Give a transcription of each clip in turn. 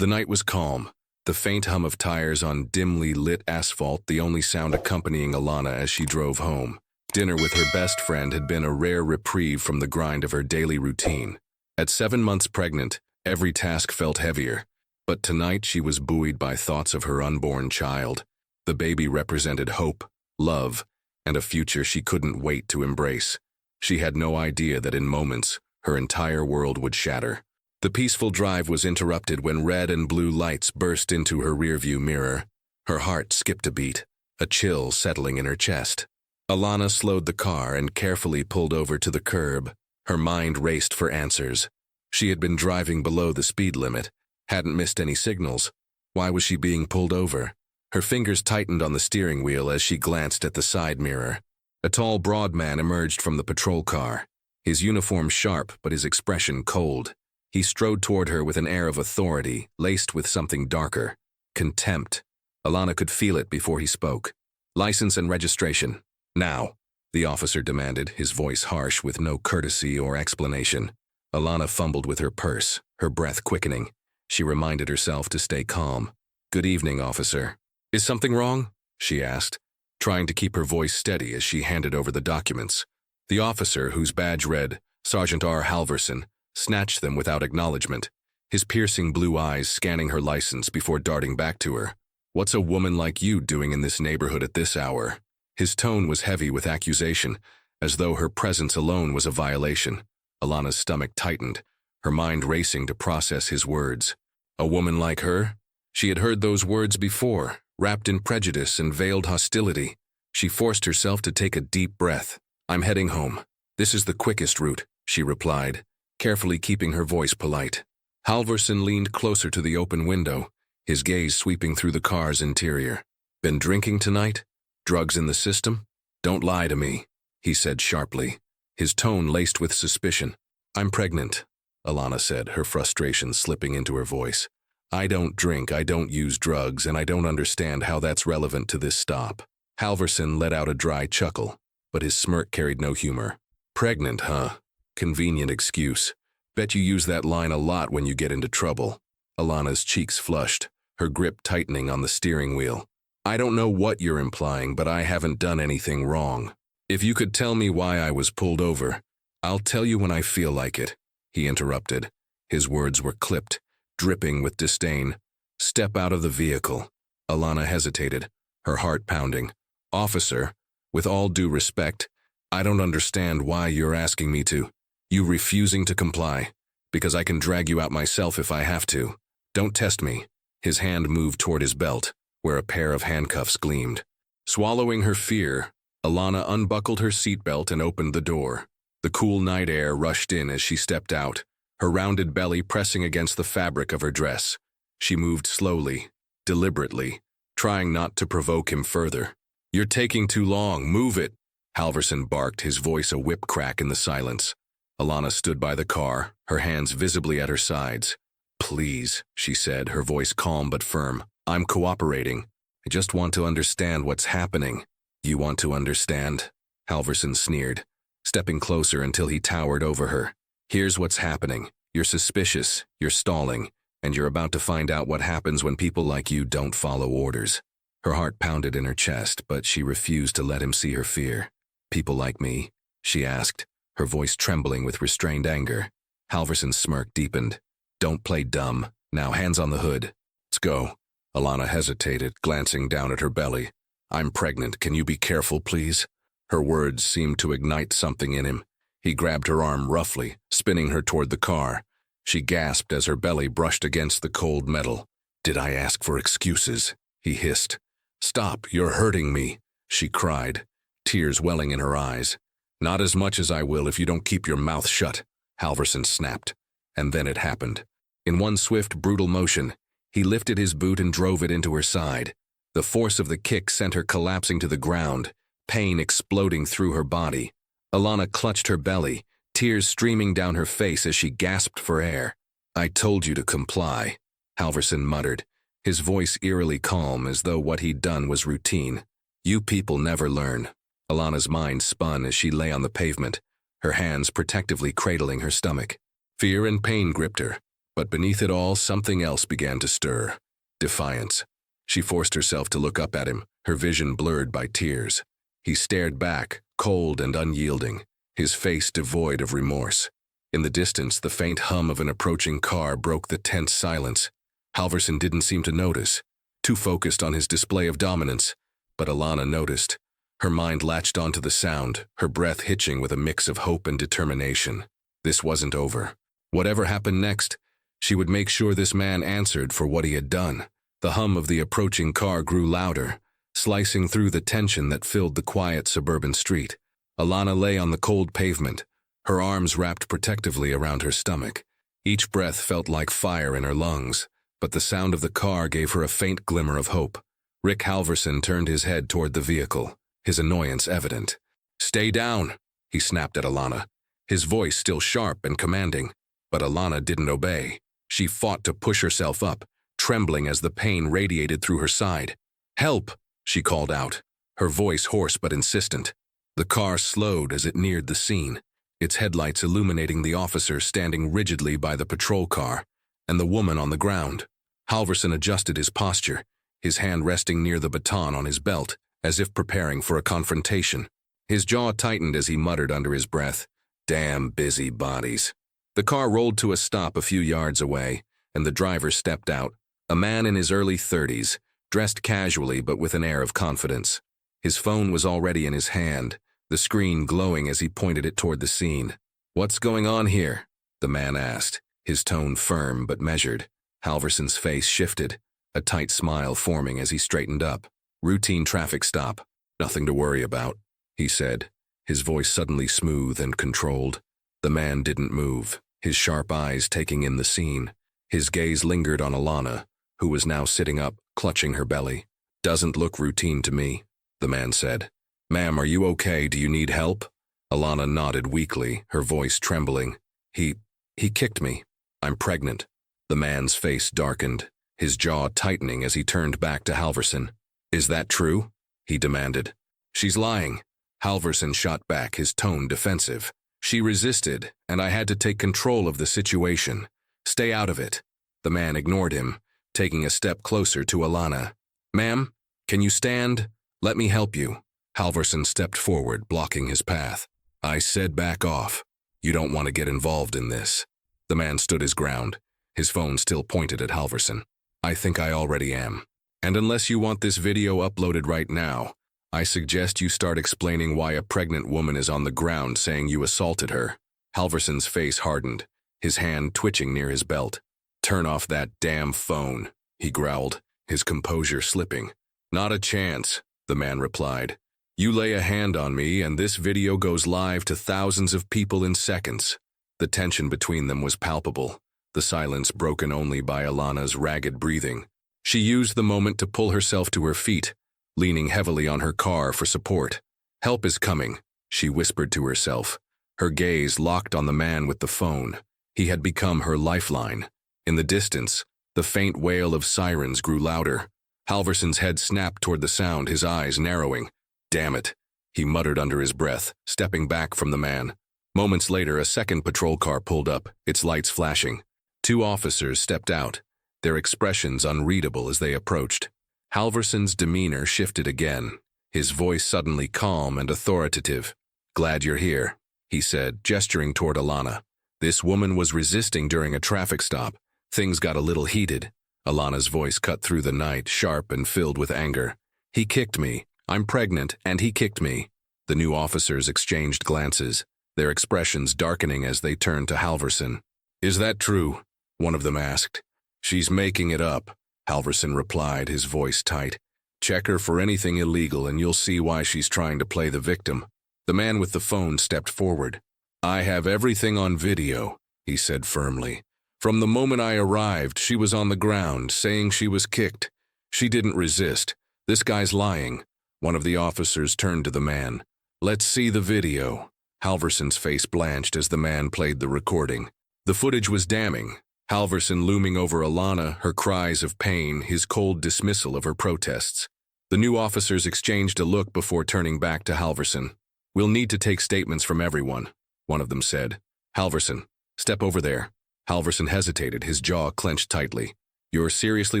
The night was calm, the faint hum of tires on dimly lit asphalt the only sound accompanying Alana as she drove home. Dinner with her best friend had been a rare reprieve from the grind of her daily routine. At 7 months pregnant, every task felt heavier, but tonight she was buoyed by thoughts of her unborn child. The baby represented hope, love, and a future she couldn't wait to embrace. She had no idea that in moments, her entire world would shatter. The peaceful drive was interrupted when red and blue lights burst into her rearview mirror. Her heart skipped a beat, a chill settling in her chest. Alana slowed the car and carefully pulled over to the curb. Her mind raced for answers. She had been driving below the speed limit, hadn't missed any signals. Why was she being pulled over? Her fingers tightened on the steering wheel as she glanced at the side mirror. A tall, broad man emerged from the patrol car, his uniform sharp but his expression cold. He strode toward her with an air of authority, laced with something darker. Contempt. Alana could feel it before he spoke. "License and registration. Now," the officer demanded, his voice harsh with no courtesy or explanation. Alana fumbled with her purse, her breath quickening. She reminded herself to stay calm. "Good evening, officer." "Is something wrong?" she asked, trying to keep her voice steady as she handed over the documents. The officer, whose badge read Sergeant R. Halvorsen, snatched them without acknowledgement, his piercing blue eyes scanning her license before darting back to her. "What's a woman like you doing in this neighborhood at this hour?" His tone was heavy with accusation, as though her presence alone was a violation. Alana's stomach tightened, her mind racing to process his words. A woman like her? She had heard those words before, wrapped in prejudice and veiled hostility. She forced herself to take a deep breath. "I'm heading home. This is the quickest route," she replied, carefully keeping her voice polite. Halvorsen leaned closer to the open window, his gaze sweeping through the car's interior. "Been drinking tonight? Drugs in the system? Don't lie to me," he said sharply, his tone laced with suspicion. "I'm pregnant," Alana said, her frustration slipping into her voice. "I don't drink, I don't use drugs, and I don't understand how that's relevant to this stop." Halvorsen let out a dry chuckle, but his smirk carried no humor. "Pregnant, huh? Convenient excuse. Bet you use that line a lot when you get into trouble." Alana's cheeks flushed, her grip tightening on the steering wheel. "I don't know what you're implying, but I haven't done anything wrong. If you could tell me why I was pulled over, I'll tell you when I feel like it," he interrupted. His words were clipped, dripping with disdain. "Step out of the vehicle." Alana hesitated, her heart pounding. "Officer, with all due respect, I don't understand why you're asking me to. You refusing to comply, because I can drag you out myself if I have to. Don't test me." His hand moved toward his belt, where a pair of handcuffs gleamed. Swallowing her fear, Alana unbuckled her seatbelt and opened the door. The cool night air rushed in as she stepped out, her rounded belly pressing against the fabric of her dress. She moved slowly, deliberately, trying not to provoke him further. "You're taking too long, move it," Halvorsen barked, his voice a whip crack in the silence. Alana stood by the car, her hands visibly at her sides. "Please," she said, her voice calm but firm. "I'm cooperating. I just want to understand what's happening." "You want to understand?" Halvorsen sneered, stepping closer until he towered over her. "Here's what's happening. You're suspicious, you're stalling, and you're about to find out what happens when people like you don't follow orders." Her heart pounded in her chest, but she refused to let him see her fear. "People like me?" she asked, her voice trembling with restrained anger. Halvorsen's smirk deepened. "Don't play dumb. Now hands on the hood. Let's go." Alana hesitated, glancing down at her belly. "I'm pregnant. Can you be careful, please?" Her words seemed to ignite something in him. He grabbed her arm roughly, spinning her toward the car. She gasped as her belly brushed against the cold metal. "Did I ask for excuses?" he hissed. "Stop, you're hurting me," she cried, tears welling in her eyes. "Not as much as I will if you don't keep your mouth shut," Halvorsen snapped. And then it happened. In one swift, brutal motion, he lifted his boot and drove it into her side. The force of the kick sent her collapsing to the ground, pain exploding through her body. Alana clutched her belly, tears streaming down her face as she gasped for air. "I told you to comply," Halvorsen muttered, his voice eerily calm as though what he'd done was routine. "You people never learn." Alana's mind spun as she lay on the pavement, her hands protectively cradling her stomach. Fear and pain gripped her, But beneath it all, something else began to stir. Defiance. She forced herself to look up at him, her vision blurred by tears. He stared back, cold and unyielding, his face devoid of remorse. In the distance, the faint hum of an approaching car broke the tense silence. Halvorsen didn't seem to notice, too focused on his display of dominance. But Alana noticed. Her mind latched onto the sound, her breath hitching with a mix of hope and determination. This wasn't over. Whatever happened next, she would make sure this man answered for what he had done. The hum of the approaching car grew louder, slicing through the tension that filled the quiet suburban street. Alana lay on the cold pavement, her arms wrapped protectively around her stomach. Each breath felt like fire in her lungs, but the sound of the car gave her a faint glimmer of hope. Rick Halvorsen turned his head toward the vehicle, his annoyance evident. "Stay down," he snapped at Alana, his voice still sharp and commanding. But Alana didn't obey. She fought to push herself up, trembling as the pain radiated through her side. "Help!" she called out, her voice hoarse but insistent. The car slowed as it neared the scene, its headlights illuminating the officer standing rigidly by the patrol car, and the woman on the ground. Halvorsen adjusted his posture, his hand resting near the baton on his belt, as if preparing for a confrontation. His jaw tightened as he muttered under his breath, "Damn busy bodies." The car rolled to a stop a few yards away, and the driver stepped out, a man in his early 30s, dressed casually but with an air of confidence. His phone was already in his hand, the screen glowing as he pointed it toward the scene. "What's going on here?" the man asked, his tone firm but measured. Halvorsen's face shifted, a tight smile forming as he straightened up. "Routine traffic stop. Nothing to worry about," he said, his voice suddenly smooth and controlled. The man didn't move, his sharp eyes taking in the scene. His gaze lingered on Alana, who was now sitting up, clutching her belly. "Doesn't look routine to me," the man said. "Ma'am, are you okay? Do you need help?" Alana nodded weakly, her voice trembling. He kicked me. I'm pregnant." The man's face darkened, his jaw tightening as he turned back to Halvorsen. "Is that true?" he demanded. "She's lying." Halvorsen shot back, his tone defensive. "She resisted, and I had to take control of the situation. Stay out of it." The man ignored him, taking a step closer to Alana. "Ma'am, can you stand? Let me help you." Halvorsen stepped forward, blocking his path. "I said back off. You don't want to get involved in this." The man stood his ground, his phone still pointed at Halvorsen. "I think I already am. And unless you want this video uploaded right now, I suggest you start explaining why a pregnant woman is on the ground saying you assaulted her." Halvorsen's face hardened, his hand twitching near his belt. "Turn off that damn phone," he growled, his composure slipping. "Not a chance," the man replied. "You lay a hand on me and this video goes live to thousands of people in seconds." The tension between them was palpable, the silence broken only by Alana's ragged breathing. She used the moment to pull herself to her feet, leaning heavily on her car for support. "Help is coming," she whispered to herself, her gaze locked on the man with the phone. He had become her lifeline. In the distance, the faint wail of sirens grew louder. Halvorsen's head snapped toward the sound, his eyes narrowing. "Damn it," he muttered under his breath, stepping back from the man. Moments later, a second patrol car pulled up, its lights flashing. Two officers stepped out, their expressions unreadable as they approached. Halvorsen's demeanor shifted again, his voice suddenly calm and authoritative. "Glad you're here," he said, gesturing toward Alana. "This woman was resisting during a traffic stop. Things got a little heated." Alana's voice cut through the night, sharp and filled with anger. "He kicked me. I'm pregnant, and he kicked me." The new officers exchanged glances, their expressions darkening as they turned to Halvorsen. "Is that true?" one of them asked. "She's making it up," Halvorsen replied, his voice tight. "Check her for anything illegal and you'll see why she's trying to play the victim." The man with the phone stepped forward. "I have everything on video," he said firmly. "From the moment I arrived, she was on the ground, saying she was kicked. She didn't resist. This guy's lying." One of the officers turned to the man. "Let's see the video." Halvorsen's face blanched as the man played the recording. The footage was damning. Halvorsen looming over Alana, her cries of pain, his cold dismissal of her protests. The new officers exchanged a look before turning back to Halvorsen. "We'll need to take statements from everyone," one of them said. "Halvorsen, step over there." Halvorsen hesitated, his jaw clenched tightly. "You're seriously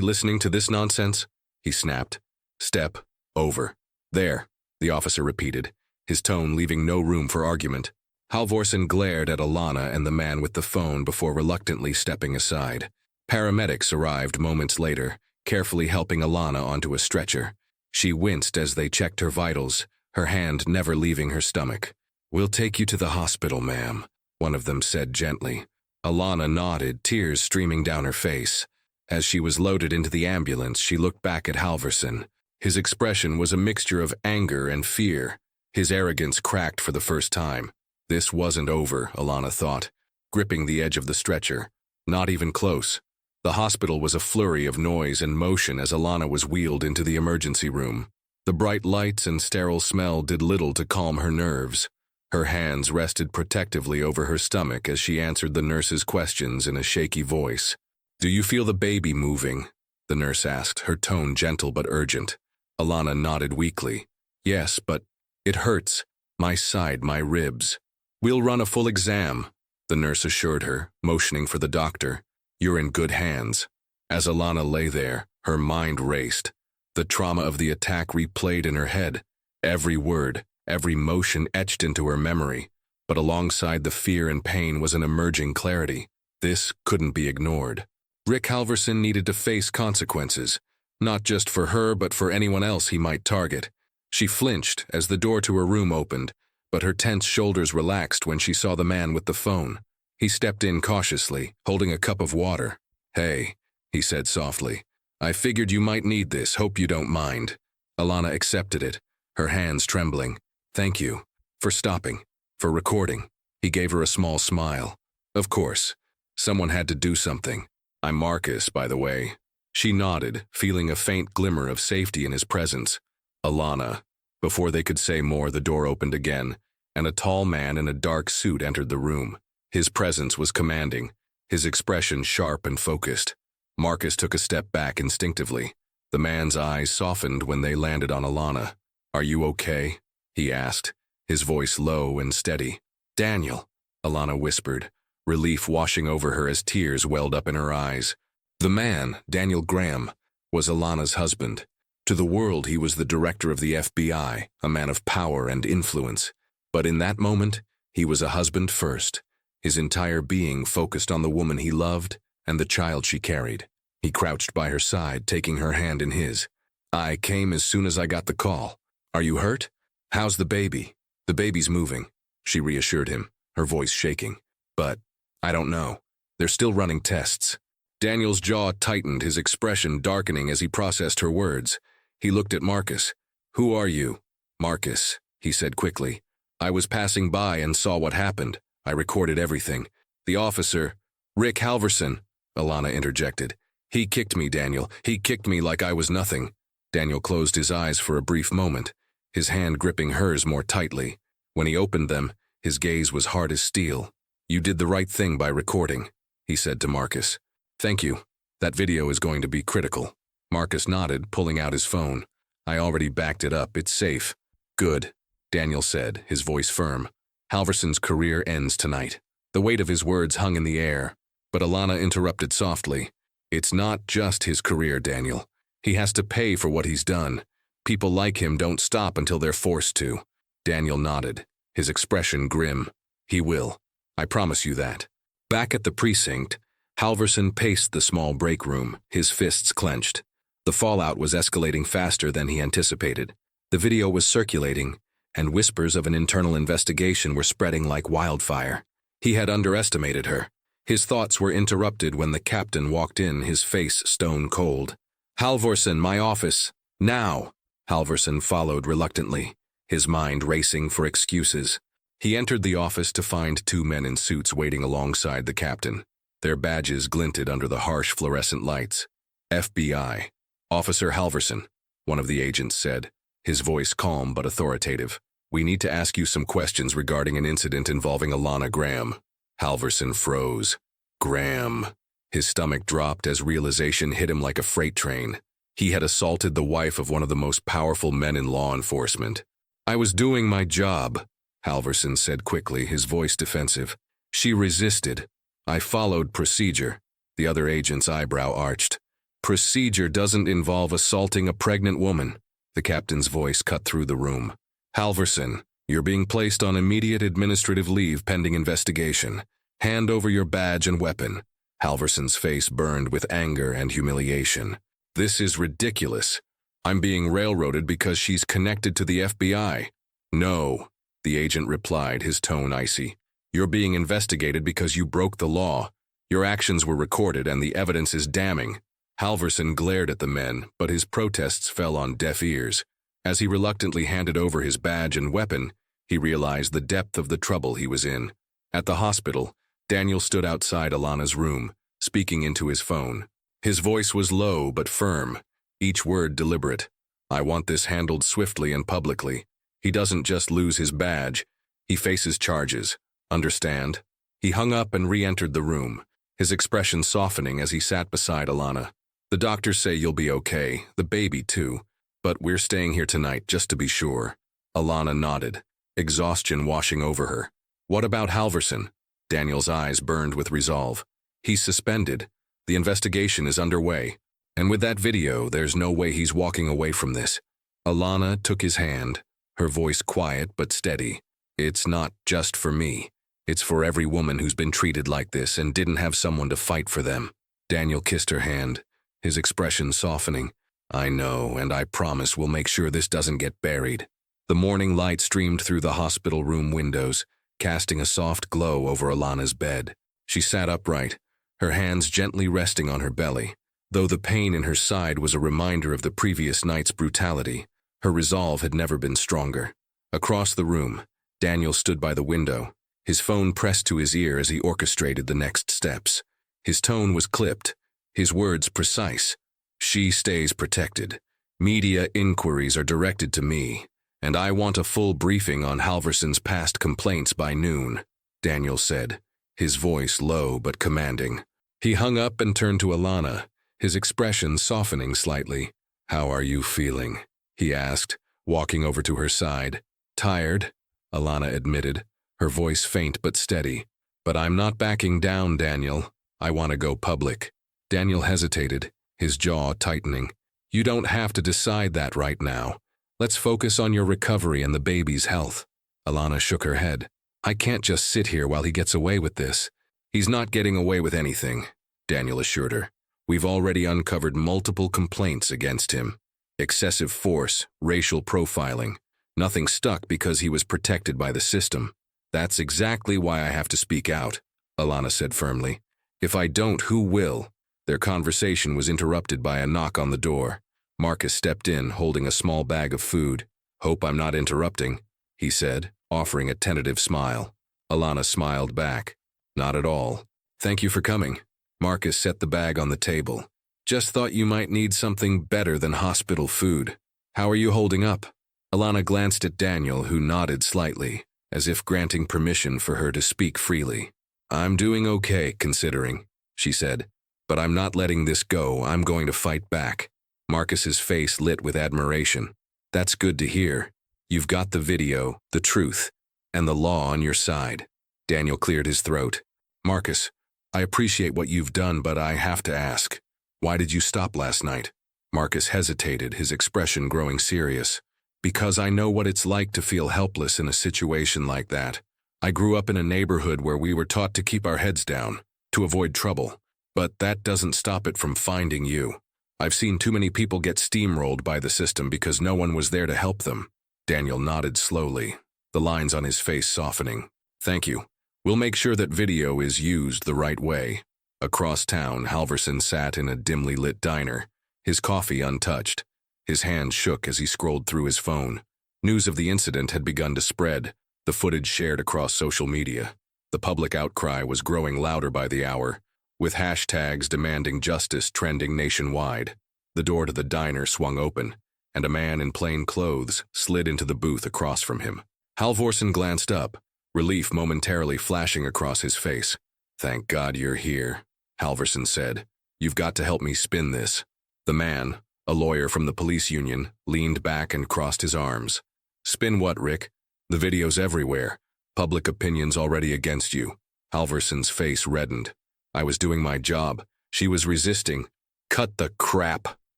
listening to this nonsense?" he snapped. "Step over. There," the officer repeated, his tone leaving no room for argument. Halvorsen glared at Alana and the man with the phone before reluctantly stepping aside. Paramedics arrived moments later, carefully helping Alana onto a stretcher. She winced as they checked her vitals, her hand never leaving her stomach. "We'll take you to the hospital, ma'am," one of them said gently. Alana nodded, tears streaming down her face. As she was loaded into the ambulance, she looked back at Halvorsen. His expression was a mixture of anger and fear. His arrogance cracked for the first time. This wasn't over, Alana thought, gripping the edge of the stretcher. Not even close. The hospital was a flurry of noise and motion as Alana was wheeled into the emergency room. The bright lights and sterile smell did little to calm her nerves. Her hands rested protectively over her stomach as she answered the nurse's questions in a shaky voice. "Do you feel the baby moving?" the nurse asked, her tone gentle but urgent. Alana nodded weakly. "Yes, but it hurts. My side, my ribs." "We'll run a full exam," the nurse assured her, motioning for the doctor. "You're in good hands." As Alana lay there, her mind raced. The trauma of the attack replayed in her head. Every word, every motion etched into her memory. But alongside the fear and pain was an emerging clarity. This couldn't be ignored. Rick Halvorsen needed to face consequences, not just for her but for anyone else he might target. She flinched as the door to her room opened, but her tense shoulders relaxed when she saw the man with the phone. He stepped in cautiously, holding a cup of water. "Hey," he said softly. "I figured you might need this, hope you don't mind." Alana accepted it, her hands trembling. "Thank you. For stopping. For recording." He gave her a small smile. "Of course. Someone had to do something. I'm Marcus, by the way." She nodded, feeling a faint glimmer of safety in his presence. "Alana." Before they could say more, the door opened again, and a tall man in a dark suit entered the room. His presence was commanding, his expression sharp and focused. Marcus took a step back instinctively. The man's eyes softened when they landed on Alana. "Are you okay?" he asked, his voice low and steady. "Daniel," Alana whispered, relief washing over her as tears welled up in her eyes. The man, Daniel Graham, was Alana's husband. To the world, he was the director of the FBI, a man of power and influence. But in that moment, he was a husband first, his entire being focused on the woman he loved and the child she carried. He crouched by her side, taking her hand in his. "I came as soon as I got the call. Are you hurt? How's the baby?" "The baby's moving," she reassured him, her voice shaking. "But I don't know. They're still running tests." Daniel's jaw tightened, his expression darkening as he processed her words. He looked at Marcus. "Who are you?" "Marcus," he said quickly. "I was passing by and saw what happened. I recorded everything. The officer, Rick Halvorsen," Alana interjected. "He kicked me, Daniel. He kicked me like I was nothing." Daniel closed his eyes for a brief moment, his hand gripping hers more tightly. When he opened them, his gaze was hard as steel. "You did the right thing by recording," he said to Marcus. "Thank you. That video is going to be critical." Marcus nodded, pulling out his phone. "I already backed it up. It's safe." "Good," Daniel said, his voice firm. "Halvorsen's career ends tonight." The weight of his words hung in the air, but Alana interrupted softly. "It's not just his career, Daniel. He has to pay for what he's done. People like him don't stop until they're forced to." Daniel nodded, his expression grim. "He will. I promise you that." Back at the precinct, Halvorsen paced the small break room, his fists clenched. The fallout was escalating faster than he anticipated. The video was circulating, and whispers of an internal investigation were spreading like wildfire. He had underestimated her. His thoughts were interrupted when the captain walked in, his face stone cold. "Halvorsen, my office. Now!" Halvorsen followed reluctantly, his mind racing for excuses. He entered the office to find two men in suits waiting alongside the captain. Their badges glinted under the harsh fluorescent lights. "FBI. Officer Halvorsen," one of the agents said, his voice calm but authoritative. "We need to ask you some questions regarding an incident involving Alana Graham." Halvorsen froze. Graham. His stomach dropped as realization hit him like a freight train. He had assaulted the wife of one of the most powerful men in law enforcement. "I was doing my job," Halvorsen said quickly, his voice defensive. "She resisted. I followed procedure. The other agent's eyebrow arched. Procedure doesn't involve assaulting a pregnant woman. The captain's voice cut through the room. Halvorsen, you're being placed on immediate administrative leave pending investigation. Hand over your badge and weapon. Halvorsen's face burned with anger and humiliation. This is ridiculous. I'm being railroaded because she's connected to the FBI. No, the agent replied, his tone icy. You're being investigated because you broke the law. Your actions were recorded and the evidence is damning. Halvorsen glared at the men, but his protests fell on deaf ears. As he reluctantly handed over his badge and weapon, he realized the depth of the trouble he was in. At the hospital, Daniel stood outside Alana's room, speaking into his phone. His voice was low but firm, each word deliberate. I want this handled swiftly and publicly. He doesn't just lose his badge, he faces charges. Understand? He hung up and re-entered the room, his expression softening as he sat beside Alana. The doctors say you'll be okay, the baby too, but we're staying here tonight just to be sure. Alana nodded, exhaustion washing over her. What about Halvorsen? Daniel's eyes burned with resolve. He's suspended. The investigation is underway. And with that video, there's no way he's walking away from this. Alana took his hand, her voice quiet but steady. It's not just for me. It's for every woman who's been treated like this and didn't have someone to fight for them. Daniel kissed her hand, his expression softening. I know, and I promise we'll make sure this doesn't get buried. The morning light streamed through the hospital room windows, casting a soft glow over Alana's bed. She sat upright, her hands gently resting on her belly. Though the pain in her side was a reminder of the previous night's brutality, her resolve had never been stronger. Across the room, Daniel stood by the window, his phone pressed to his ear as he orchestrated the next steps. His tone was clipped, his words precise. She stays protected. Media inquiries are directed to me, and I want a full briefing on Halvorsen's past complaints by noon, Daniel said, his voice low but commanding. He hung up and turned to Alana, his expression softening slightly. How are you feeling? He asked, walking over to her side. Tired, Alana admitted, her voice faint but steady. But I'm not backing down, Daniel. I want to go public. Daniel hesitated, his jaw tightening. You don't have to decide that right now. Let's focus on your recovery and the baby's health. Alana shook her head. I can't just sit here while he gets away with this. He's not getting away with anything, Daniel assured her. We've already uncovered multiple complaints against him. Excessive force, racial profiling. Nothing stuck because he was protected by the system. That's exactly why I have to speak out, Alana said firmly. If I don't, who will? Their conversation was interrupted by a knock on the door. Marcus stepped in, holding a small bag of food. Hope I'm not interrupting, he said, offering a tentative smile. Alana smiled back. Not at all. Thank you for coming. Marcus set the bag on the table. Just thought you might need something better than hospital food. How are you holding up? Alana glanced at Daniel, who nodded slightly, as if granting permission for her to speak freely. I'm doing okay, considering, she said. But I'm not letting this go. I'm going to fight back. Marcus's face lit with admiration. That's good to hear. You've got the video, the truth, and the law on your side. Daniel cleared his throat. Marcus, I appreciate what you've done, but I have to ask. Why did you stop last night? Marcus hesitated, his expression growing serious. Because I know what it's like to feel helpless in a situation like that. I grew up in a neighborhood where we were taught to keep our heads down, to avoid trouble. But that doesn't stop it from finding you. I've seen too many people get steamrolled by the system because no one was there to help them. Daniel nodded slowly, the lines on his face softening. Thank you. We'll make sure that video is used the right way. Across town, Halvorsen sat in a dimly lit diner, his coffee untouched. His hand shook as he scrolled through his phone. News of the incident had begun to spread, the footage shared across social media. The public outcry was growing louder by the hour, with hashtags demanding justice trending nationwide. The door to the diner swung open, and a man in plain clothes slid into the booth across from him. Halvorsen glanced up, relief momentarily flashing across his face. Thank God you're here, Halvorsen said. You've got to help me spin this. The man, a lawyer from the police union, leaned back and crossed his arms. Spin what, Rick? The video's everywhere. Public opinion's already against you. Halvorsen's face reddened. I was doing my job. She was resisting. Cut the crap,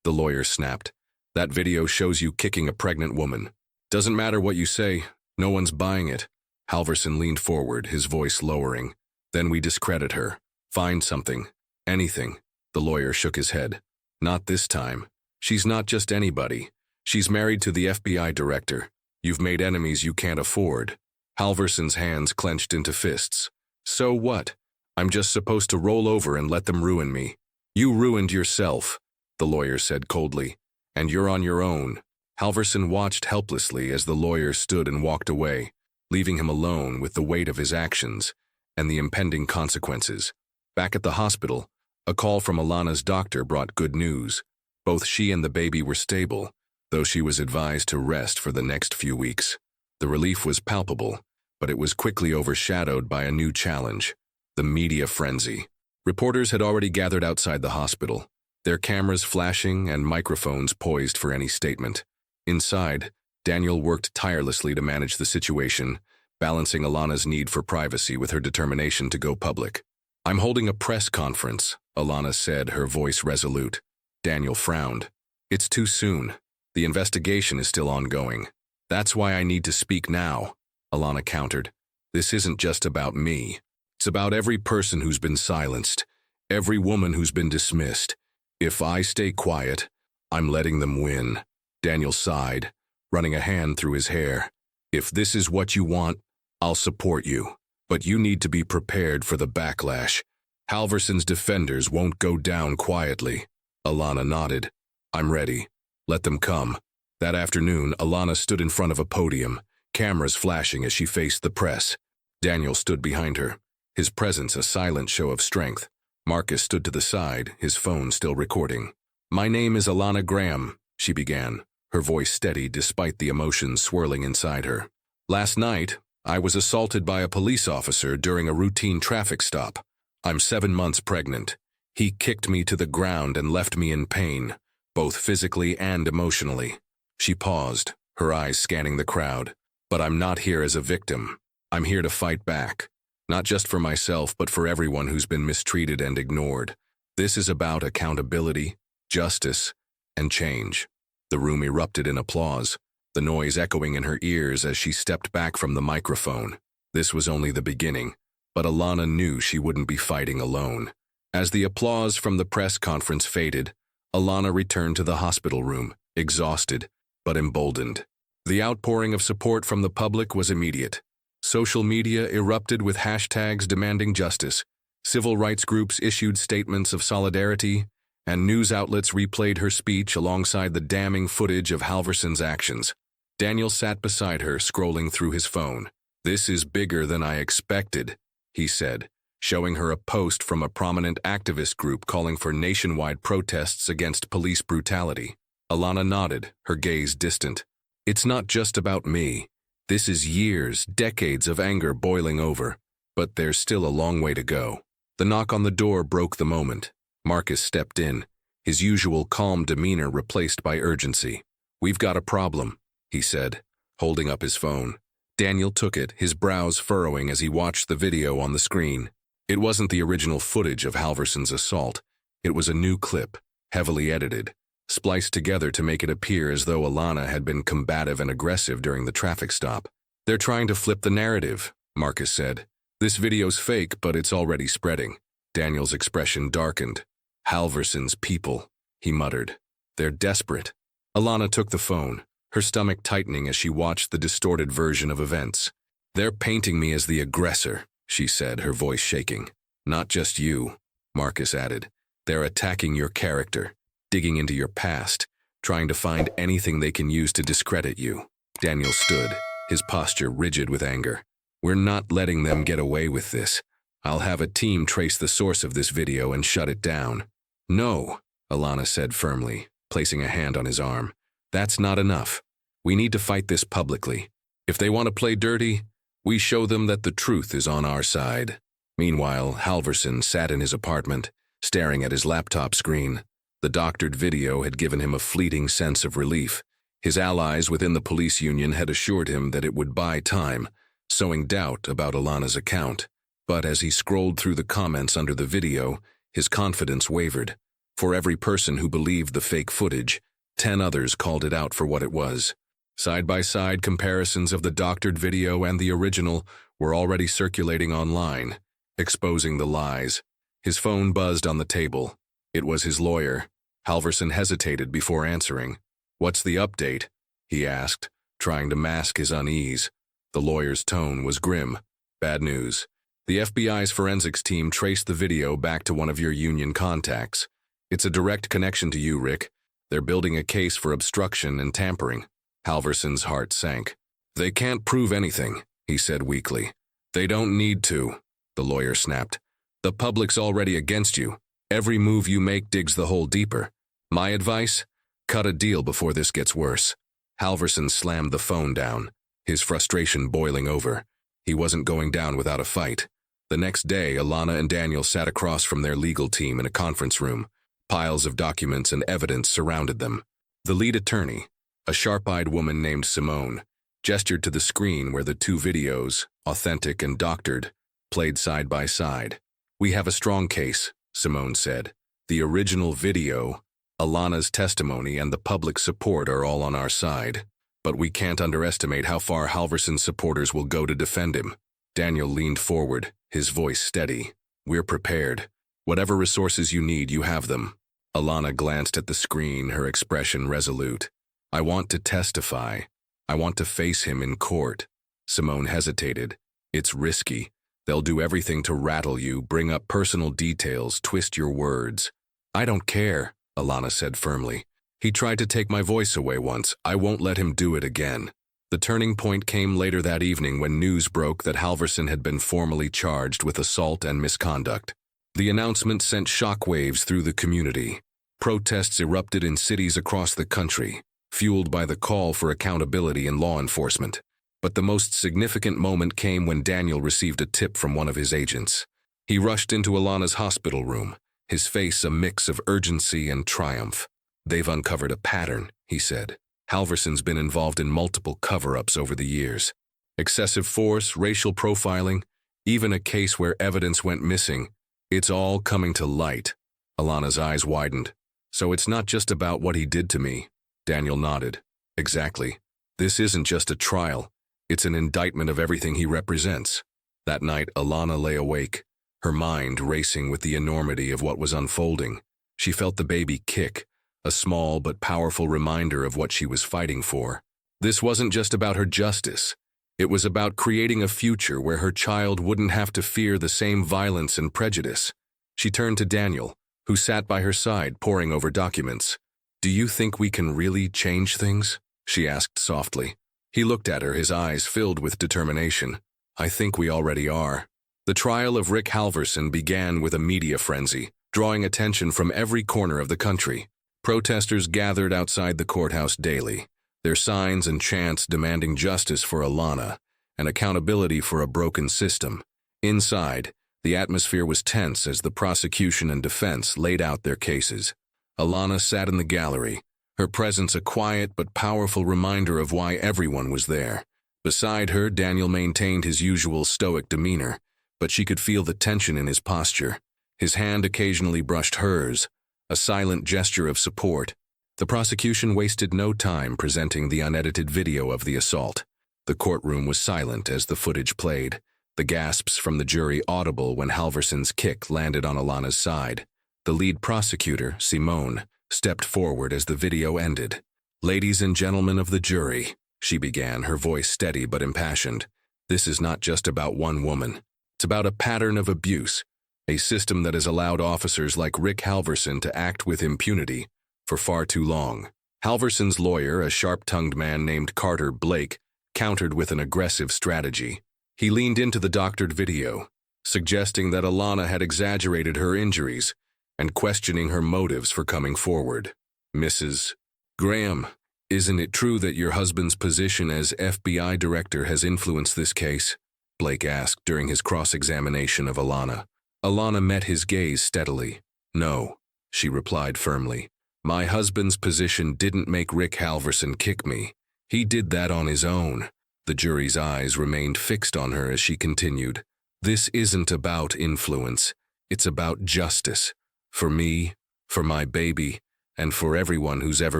the lawyer snapped. That video shows you kicking a pregnant woman. Doesn't matter what you say, no one's buying it. Halvorsen leaned forward, his voice lowering. Then we discredit her. Find something. Anything. The lawyer shook his head. Not this time. She's not just anybody. She's married to the FBI director. You've made enemies you can't afford. Halvorsen's hands clenched into fists. So what? I'm just supposed to roll over and let them ruin me. You ruined yourself, the lawyer said coldly. And you're on your own. Halvorsen watched helplessly as the lawyer stood and walked away, leaving him alone with the weight of his actions and the impending consequences. Back at the hospital, a call from Alana's doctor brought good news. Both she and the baby were stable, though she was advised to rest for the next few weeks. The relief was palpable, but it was quickly overshadowed by a new challenge: the media frenzy. Reporters had already gathered outside the hospital, their cameras flashing and microphones poised for any statement. Inside, Daniel worked tirelessly to manage the situation, balancing Alana's need for privacy with her determination to go public. I'm holding a press conference, Alana said, her voice resolute. Daniel frowned. It's too soon. The investigation is still ongoing. That's why I need to speak now, Alana countered. This isn't just about me. It's about every person who's been silenced, every woman who's been dismissed. If I stay quiet, I'm letting them win. Daniel sighed, running a hand through his hair. If this is what you want, I'll support you. But you need to be prepared for the backlash. Halvorsen's defenders won't go down quietly. Alana nodded. I'm ready. Let them come. That afternoon, Alana stood in front of a podium, cameras flashing as she faced the press. Daniel stood behind her, his presence a silent show of strength. Marcus stood to the side, his phone still recording. My name is Alana Graham, she began, her voice steady despite the emotions swirling inside her. Last night, I was assaulted by a police officer during a routine traffic stop. I'm 7 months pregnant. He kicked me to the ground and left me in pain, both physically and emotionally. She paused, her eyes scanning the crowd. But I'm not here as a victim. I'm here to fight back. Not just for myself, but for everyone who's been mistreated and ignored. This is about accountability, justice, and change. The room erupted in applause, the noise echoing in her ears as she stepped back from the microphone. This was only the beginning, but Alana knew she wouldn't be fighting alone. As the applause from the press conference faded, Alana returned to the hospital room, exhausted, but emboldened. The outpouring of support from the public was immediate. Social media erupted with hashtags demanding justice. Civil rights groups issued statements of solidarity, and news outlets replayed her speech alongside the damning footage of Halvorsen's actions. Daniel sat beside her, scrolling through his phone. This is bigger than I expected, he said, showing her a post from a prominent activist group calling for nationwide protests against police brutality. Alana nodded, her gaze distant. It's not just about me. This is years, decades of anger boiling over. But there's still a long way to go. The knock on the door broke the moment. Marcus stepped in, his usual calm demeanor replaced by urgency. We've got a problem, he said, holding up his phone. Daniel took it, his brows furrowing as he watched the video on the screen. It wasn't the original footage of Halvorsen's assault. It was a new clip, heavily edited, spliced together to make it appear as though Alana had been combative and aggressive during the traffic stop. They're trying to flip the narrative, Marcus said. This video's fake, but it's already spreading. Daniel's expression darkened. Halvorsen's people, he muttered. They're desperate. Alana took the phone, her stomach tightening as she watched the distorted version of events. They're painting me as the aggressor, she said, her voice shaking. Not just you, Marcus added. They're attacking your character, digging into your past, trying to find anything they can use to discredit you. Daniel stood, his posture rigid with anger. We're not letting them get away with this. I'll have a team trace the source of this video and shut it down. No, Alana said firmly, placing a hand on his arm. That's not enough. We need to fight this publicly. If they want to play dirty, we show them that the truth is on our side. Meanwhile, Halvorsen sat in his apartment, staring at his laptop screen. The doctored video had given him a fleeting sense of relief. His allies within the police union had assured him that it would buy time, sowing doubt about Alana's account. But as he scrolled through the comments under the video, his confidence wavered. For every person who believed the fake footage, 10 others called it out for what it was. Side-by-side comparisons of the doctored video and the original were already circulating online, exposing the lies. His phone buzzed on the table. It was his lawyer. Halvorsen hesitated before answering. "What's the update?" he asked, trying to mask his unease. The lawyer's tone was grim. "Bad news. The FBI's forensics team traced the video back to one of your union contacts. It's a direct connection to you, Rick. They're building a case for obstruction and tampering." Halvorsen's heart sank. "They can't prove anything," he said weakly. "They don't need to," the lawyer snapped. "The public's already against you. Every move you make digs the hole deeper. My advice? Cut a deal before this gets worse." Halvorsen slammed the phone down, his frustration boiling over. He wasn't going down without a fight. The next day, Alana and Daniel sat across from their legal team in a conference room. Piles of documents and evidence surrounded them. The lead attorney, a sharp-eyed woman named Simone, gestured to the screen where the two videos, authentic and doctored, played side by side. "We have a strong case," Simone said. "The original video, Alana's testimony, and the public support are all on our side. But we can't underestimate how far Halvorsen's supporters will go to defend him." Daniel leaned forward, his voice steady. "We're prepared. Whatever resources you need, you have them." Alana glanced at the screen, her expression resolute. "I want to testify. I want to face him in court." Simone hesitated. "It's risky. They'll do everything to rattle you, bring up personal details, twist your words." "I don't care," Alana said firmly. "He tried to take my voice away once. I won't let him do it again." The turning point came later that evening when news broke that Halvorsen had been formally charged with assault and misconduct. The announcement sent shockwaves through the community. Protests erupted in cities across the country, fueled by the call for accountability in law enforcement. But the most significant moment came when Daniel received a tip from one of his agents. He rushed into Alana's hospital room, his face a mix of urgency and triumph. "They've uncovered a pattern," he said. "Halvorsen's been involved in multiple cover-ups over the years. Excessive force, racial profiling, even a case where evidence went missing. It's all coming to light." Alana's eyes widened. "So it's not just about what he did to me." Daniel nodded. "Exactly. This isn't just a trial. It's an indictment of everything he represents." That night, Alana lay awake, her mind racing with the enormity of what was unfolding. She felt the baby kick, a small but powerful reminder of what she was fighting for. This wasn't just about her justice. It was about creating a future where her child wouldn't have to fear the same violence and prejudice. She turned to Daniel, who sat by her side poring over documents. "Do you think we can really change things?" she asked softly. He looked at her, his eyes filled with determination. "I think we already are." The trial of Rick Halvorsen began with a media frenzy, drawing attention from every corner of the country. Protesters gathered outside the courthouse daily, their signs and chants demanding justice for Alana and accountability for a broken system. Inside, the atmosphere was tense as the prosecution and defense laid out their cases. Alana sat in the gallery, her presence a quiet but powerful reminder of why everyone was there. Beside her, Daniel maintained his usual stoic demeanor, but she could feel the tension in his posture. His hand occasionally brushed hers, a silent gesture of support. The prosecution wasted no time presenting the unedited video of the assault. The courtroom was silent as the footage played, the gasps from the jury audible when Halvorsen's kick landed on Alana's side. The lead prosecutor, Simone, stepped forward as the video ended. "Ladies and gentlemen of the jury," she began, her voice steady but impassioned. "This is not just about one woman. It's about a pattern of abuse, a system that has allowed officers like Rick Halvorsen to act with impunity for far too long." Halvorsen's lawyer, a sharp-tongued man named Carter Blake, countered with an aggressive strategy. He leaned into the doctored video, suggesting that Alana had exaggerated her injuries and questioning her motives for coming forward. "Mrs. Graham, isn't it true that your husband's position as FBI director has influenced this case?" Blake asked during his cross-examination of Alana. Alana met his gaze steadily. "No," she replied firmly. "My husband's position didn't make Rick Halvorsen kick me. He did that on his own." The jury's eyes remained fixed on her as she continued. This isn't about influence. It's about justice. For me, for my baby, and for everyone who's ever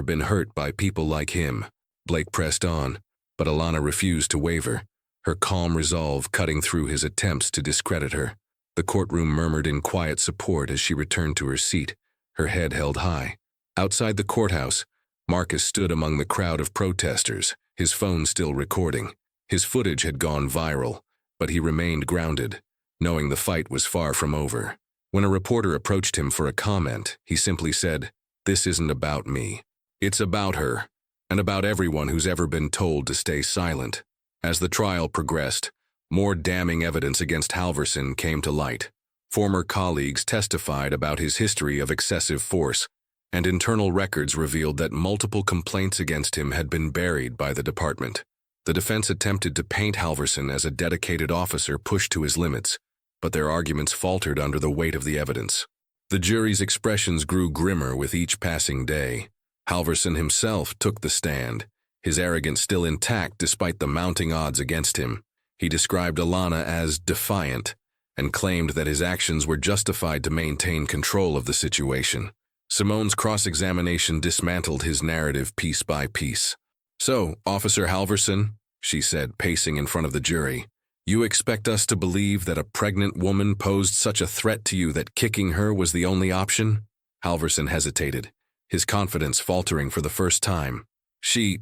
been hurt by people like him." Blake pressed on, but Alana refused to waver, her calm resolve cutting through his attempts to discredit her. The courtroom murmured in quiet support as she returned to her seat, her head held high. Outside the courthouse, Marcus stood among the crowd of protesters, his phone still recording. His footage had gone viral, but he remained grounded, knowing the fight was far from over. When a reporter approached him for a comment, he simply said, "This isn't about me. It's about her, and about everyone who's ever been told to stay silent." As the trial progressed, more damning evidence against Halvorsen came to light. Former colleagues testified about his history of excessive force, and internal records revealed that multiple complaints against him had been buried by the department. The defense attempted to paint Halvorsen as a dedicated officer pushed to his limits, but their arguments faltered under the weight of the evidence. The jury's expressions grew grimmer with each passing day. Halvorsen himself took the stand, his arrogance still intact despite the mounting odds against him. He described Alana as defiant and claimed that his actions were justified to maintain control of the situation. Simone's cross-examination dismantled his narrative piece by piece. "So, Officer Halvorsen," she said, pacing in front of the jury, "you expect us to believe that a pregnant woman posed such a threat to you that kicking her was the only option?" Halvorsen hesitated, his confidence faltering for the first time. She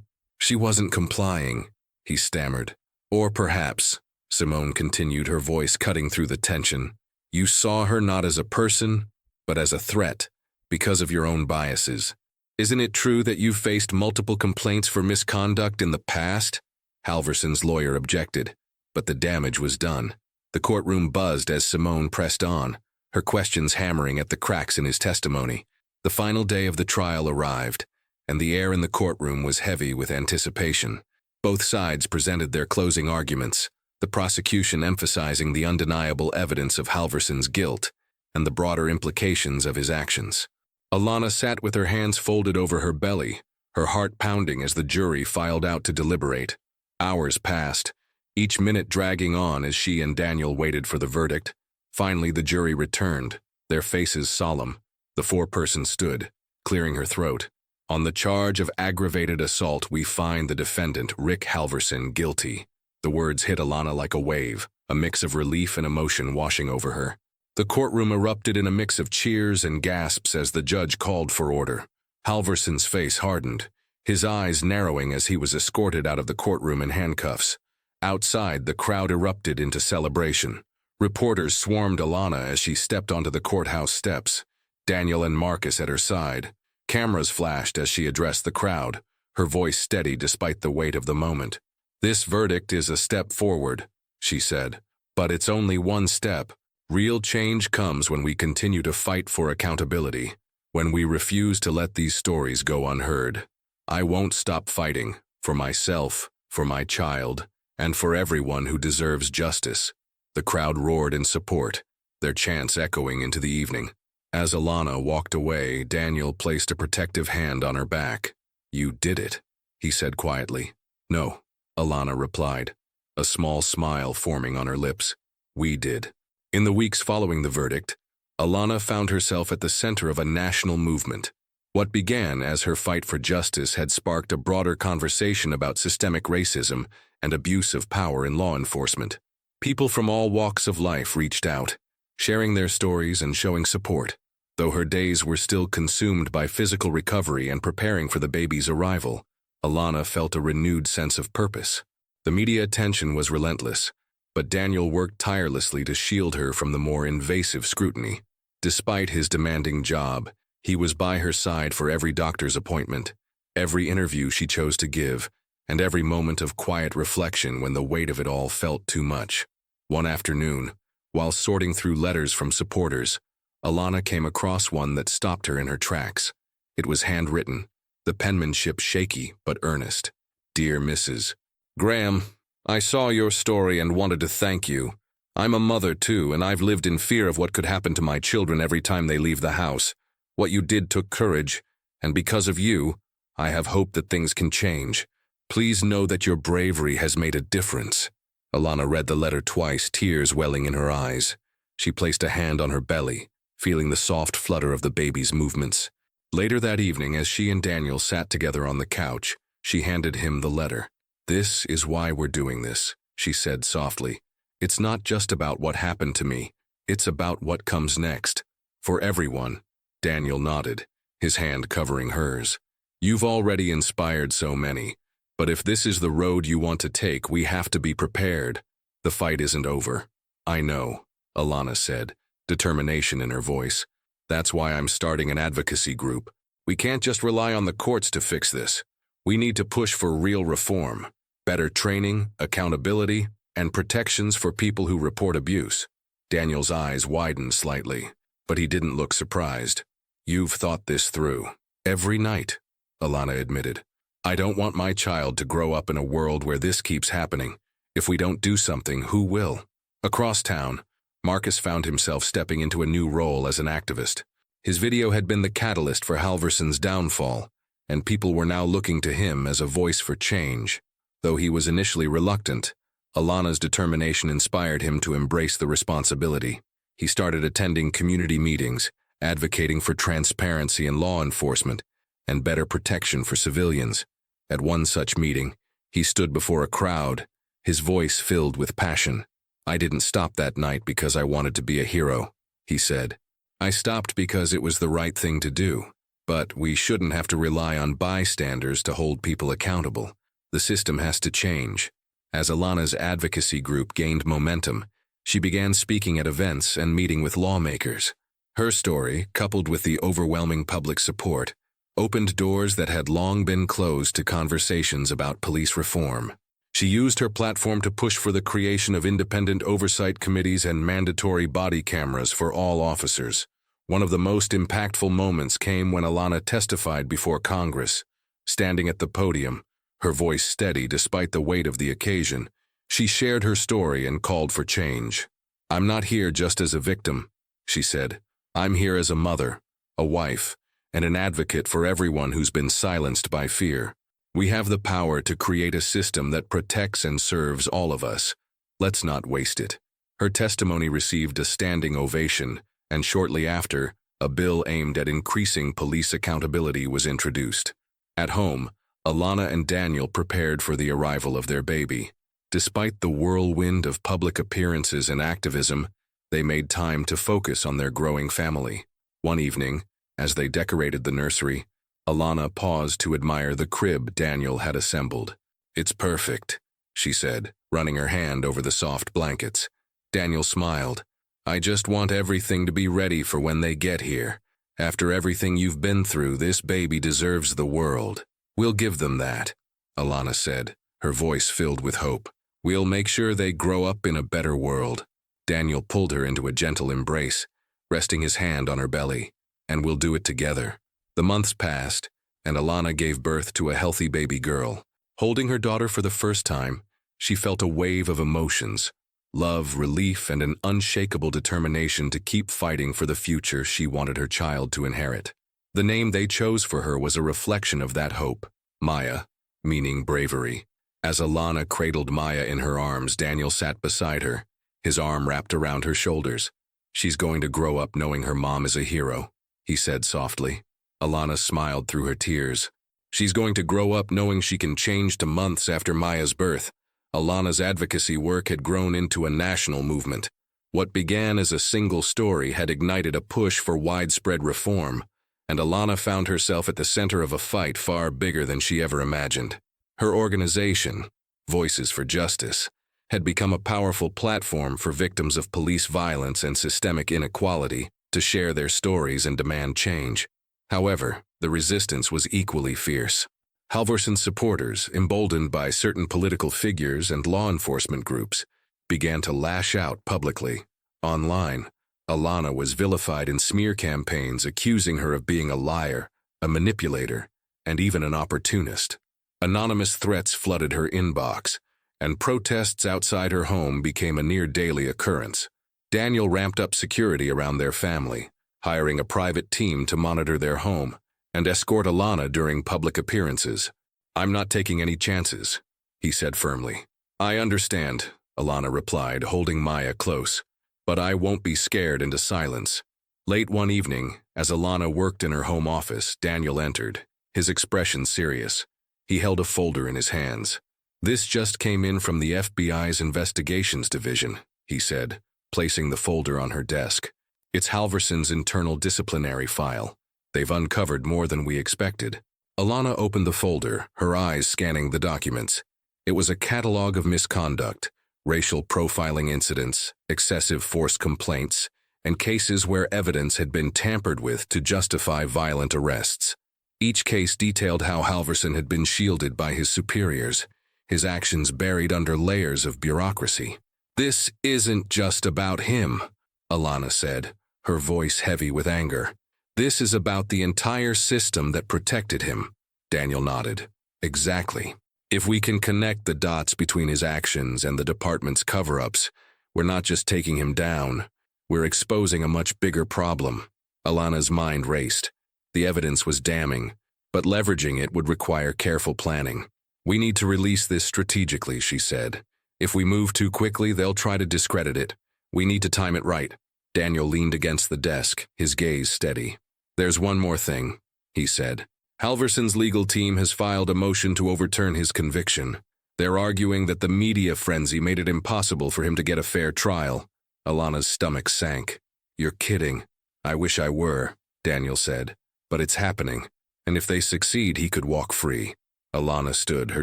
wasn't complying," he stammered. "Or perhaps," Simone continued, her voice cutting through the tension, "you saw her not as a person, but as a threat, because of your own biases. Isn't it true that you've faced multiple complaints for misconduct in the past?" Halvorsen's lawyer objected, but the damage was done. The courtroom buzzed as Simone pressed on, her questions hammering at the cracks in his testimony. The final day of the trial arrived, and the air in the courtroom was heavy with anticipation. Both sides presented their closing arguments, the prosecution emphasizing the undeniable evidence of Halvorsen's guilt and the broader implications of his actions. Alana sat with her hands folded over her belly, her heart pounding as the jury filed out to deliberate. Hours passed, each minute dragging on as she and Daniel waited for the verdict. Finally, the jury returned, their faces solemn. The foreperson stood, clearing her throat. "On the charge of aggravated assault, we find the defendant, Rick Halvorsen, guilty." The words hit Alana like a wave, a mix of relief and emotion washing over her. The courtroom erupted in a mix of cheers and gasps as the judge called for order. Halvorsen's face hardened, his eyes narrowing as he was escorted out of the courtroom in handcuffs. Outside, the crowd erupted into celebration. Reporters swarmed Alana as she stepped onto the courthouse steps, Daniel and Marcus at her side. Cameras flashed as she addressed the crowd, her voice steady despite the weight of the moment. "This verdict is a step forward," she said, "but it's only one step. Real change comes when we continue to fight for accountability, when we refuse to let these stories go unheard. I won't stop fighting, for myself, for my child, and for everyone who deserves justice." The crowd roared in support, their chants echoing into the evening. As Alana walked away, Daniel placed a protective hand on her back. "You did it," he said quietly. "No," Alana replied, a small smile forming on her lips. "We did." In the weeks following the verdict, Alana found herself at the center of a national movement. What began as her fight for justice had sparked a broader conversation about systemic racism and abuse of power in law enforcement. People from all walks of life reached out, sharing their stories and showing support. Though her days were still consumed by physical recovery and preparing for the baby's arrival, Alana felt a renewed sense of purpose. The media attention was relentless, but Daniel worked tirelessly to shield her from the more invasive scrutiny. Despite his demanding job, he was by her side for every doctor's appointment, every interview she chose to give, and every moment of quiet reflection when the weight of it all felt too much. One afternoon, while sorting through letters from supporters, Alana came across one that stopped her in her tracks. It was handwritten, the penmanship shaky but earnest. "Dear Mrs. Graham, I saw your story and wanted to thank you. I'm a mother too, and I've lived in fear of what could happen to my children every time they leave the house. What you did took courage, and because of you, I have hope that things can change. Please know that your bravery has made a difference." Alana read the letter twice, tears welling in her eyes. She placed a hand on her belly, feeling the soft flutter of the baby's movements. Later that evening, as she and Daniel sat together on the couch, she handed him the letter. "This is why we're doing this," she said softly. "It's not just about what happened to me. It's about what comes next. For everyone." Daniel nodded, his hand covering hers. "You've already inspired so many. But if this is the road you want to take, we have to be prepared. The fight isn't over." "I know," Alana said, determination in her voice. "That's why I'm starting an advocacy group. We can't just rely on the courts to fix this. We need to push for real reform, better training, accountability, and protections for people who report abuse." Daniel's eyes widened slightly, but he didn't look surprised. "You've thought this through." "Every night," Alana admitted. "I don't want my child to grow up in a world where this keeps happening. If we don't do something, who will?" Across town, Marcus found himself stepping into a new role as an activist. His video had been the catalyst for Halvorsen's downfall, and people were now looking to him as a voice for change. Though he was initially reluctant, Alana's determination inspired him to embrace the responsibility. He started attending community meetings, advocating for transparency in law enforcement and better protection for civilians. At one such meeting, he stood before a crowd, his voice filled with passion. "I didn't stop that night because I wanted to be a hero," he said. "I stopped because it was the right thing to do. But we shouldn't have to rely on bystanders to hold people accountable. The system has to change." As Alana's advocacy group gained momentum, she began speaking at events and meeting with lawmakers. Her story, coupled with the overwhelming public support, opened doors that had long been closed to conversations about police reform. She used her platform to push for the creation of independent oversight committees and mandatory body cameras for all officers. One of the most impactful moments came when Alana testified before Congress. Standing at the podium, her voice steady despite the weight of the occasion, she shared her story and called for change. "I'm not here just as a victim," she said. "I'm here as a mother, a wife, and an advocate for everyone who's been silenced by fear. We have the power to create a system that protects and serves all of us. Let's not waste it." Her testimony received a standing ovation, and shortly after, a bill aimed at increasing police accountability was introduced. At home, Alana and Daniel prepared for the arrival of their baby. Despite the whirlwind of public appearances and activism, they made time to focus on their growing family. One evening, as they decorated the nursery, Alana paused to admire the crib Daniel had assembled. "It's perfect," she said, running her hand over the soft blankets. Daniel smiled. "I just want everything to be ready for when they get here. After everything you've been through, this baby deserves the world." "We'll give them that," Alana said, her voice filled with hope. "We'll make sure they grow up in a better world." Daniel pulled her into a gentle embrace, resting his hand on her belly. "And we'll do it together." The months passed, and Alana gave birth to a healthy baby girl. Holding her daughter for the first time, she felt a wave of emotions: love, relief, and an unshakable determination to keep fighting for the future she wanted her child to inherit. The name they chose for her was a reflection of that hope, Maya, meaning bravery. As Alana cradled Maya in her arms, Daniel sat beside her, his arm wrapped around her shoulders. "She's going to grow up knowing her mom is a hero," he said softly. Alana smiled through her tears. "She's going to grow up knowing she can change." To months after Maya's birth, Alana's advocacy work had grown into a national movement. What began as a single story had ignited a push for widespread reform, and Alana found herself at the center of a fight far bigger than she ever imagined. Her organization, Voices for Justice, had become a powerful platform for victims of police violence and systemic inequality to share their stories and demand change. However, the resistance was equally fierce. Halvorsen's supporters, emboldened by certain political figures and law enforcement groups, began to lash out publicly. Online, Alana was vilified in smear campaigns accusing her of being a liar, a manipulator, and even an opportunist. Anonymous threats flooded her inbox, and protests outside her home became a near-daily occurrence. Daniel ramped up security around their family, hiring a private team to monitor their home and escort Alana during public appearances. "I'm not taking any chances," he said firmly. "I understand. Alana replied, holding Maya close. But I won't be scared into silence. Late one evening, as Alana worked in her home office, Daniel entered, his expression serious. He held a folder in his hands. This just came in from the FBI's investigations division, he said, placing the folder on her desk. It's Halvorsen's internal disciplinary file. They've uncovered more than we expected. Alana opened the folder, her eyes scanning the documents. It was a catalog of misconduct, racial profiling incidents, excessive force complaints, and cases where evidence had been tampered with to justify violent arrests. Each case detailed how Halvorsen had been shielded by his superiors, his actions buried under layers of bureaucracy. This isn't just about him, Alana said, her voice heavy with anger. This is about the entire system that protected him. Daniel nodded. Exactly. If we can connect the dots between his actions and the department's cover-ups, we're not just taking him down, we're exposing a much bigger problem. Alana's mind raced. The evidence was damning, but leveraging it would require careful planning. We need to release this strategically, she said. If we move too quickly, they'll try to discredit it. We need to time it right. Daniel leaned against the desk, his gaze steady. There's one more thing, he said. Halvorsen's legal team has filed a motion to overturn his conviction. They're arguing that the media frenzy made it impossible for him to get a fair trial. Alana's stomach sank. You're kidding. I wish I were, Daniel said. But it's happening, and if they succeed, he could walk free. Alana stood, her